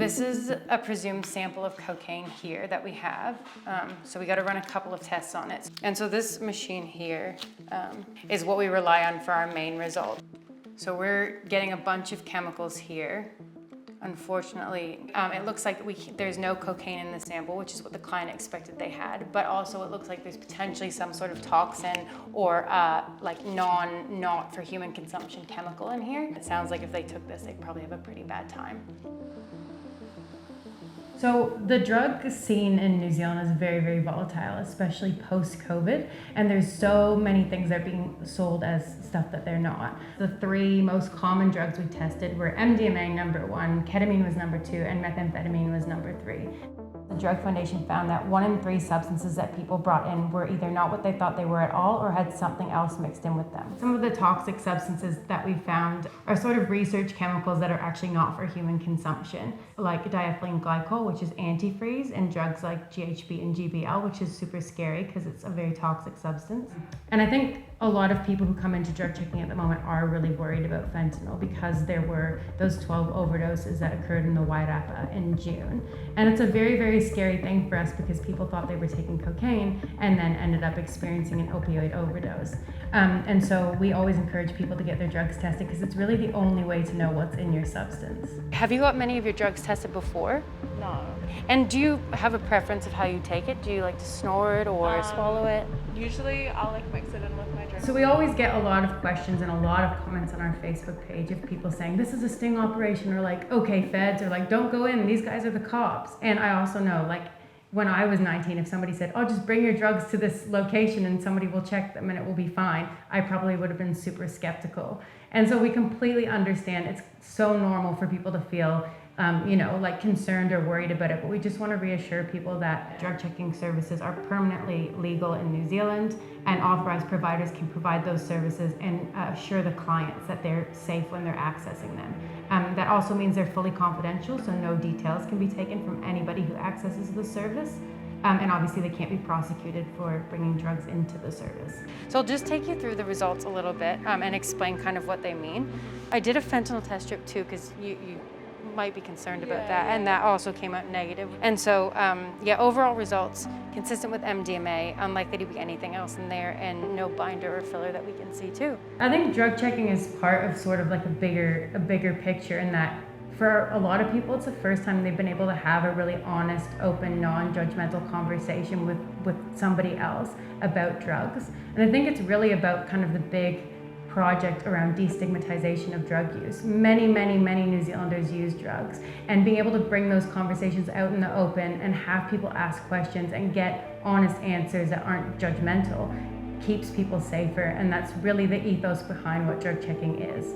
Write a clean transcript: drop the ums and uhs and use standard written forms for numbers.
This is a presumed sample of cocaine here that we have. So we got to run a couple of tests on it. And so this machine here is what we rely on for our main result. So we're getting a bunch of chemicals here. Unfortunately, it looks like there's no cocaine in the sample, which is what the client expected they had, but also it looks like there's potentially some sort of toxin or like not for human consumption chemical in here. It sounds like if they took this, they'd probably have a pretty bad time. So the drug scene in New Zealand is very, very volatile, especially post-COVID. And there's so many things that are being sold as stuff that they're not. The three most common drugs we tested were MDMA number 1, ketamine was number 2, and methamphetamine was number 3. The Drug Foundation found that 1 in 3 substances that people brought in were either not what they thought they were at all or had something else mixed in with them. Some of the toxic substances that we found are sort of research chemicals that are actually not for human consumption, like diethylene glycol, which is antifreeze, and drugs like GHB and GBL, which is super scary because it's a very toxic substance. And I think a lot of people who come into drug checking at the moment are really worried about fentanyl because there were those 12 overdoses that occurred in the Wairarapa in June. And it's a very, very scary thing for us because people thought they were taking cocaine and then ended up experiencing an opioid overdose. And so we always encourage people to get their drugs tested because it's really the only way to know what's in your substance. Have you got many of your drugs tested before? No. And do you have a preference of how you take it? Do you like to snort it or swallow it? Usually I'll like mix it in with my drink. So we always get a lot of questions and a lot of comments on our Facebook page of people saying, this is a sting operation, or like, okay, feds, or like, don't go in, these guys are the cops. And I also know, like, when I was 19, if somebody said, oh, just bring your drugs to this location and somebody will check them and it will be fine, I probably would have been super skeptical. And so we completely understand it's so normal for people to feel like concerned or worried about it, but we just want to reassure people that drug checking services are permanently legal in New Zealand, and authorized providers can provide those services and assure the clients that they're safe when they're accessing them. That also means they're fully confidential, so no details can be taken from anybody who accesses the service. And obviously they can't be prosecuted for bringing drugs into the service. So I'll just take you through the results a little bit and explain kind of what they mean. I did a fentanyl test strip too, because you might be concerned about that, and that also came out negative. And so, overall results consistent with MDMA, unlikely to be anything else in there, and no binder or filler that we can see too. I think drug checking is part of sort of like a bigger picture in that for a lot of people, it's the first time they've been able to have a really honest, open, non-judgmental conversation with somebody else about drugs. And I think it's really about kind of the big project around destigmatization of drug use. Many New Zealanders use drugs, and being able to bring those conversations out in the open and have people ask questions and get honest answers that aren't judgmental keeps people safer, and that's really the ethos behind what drug checking is.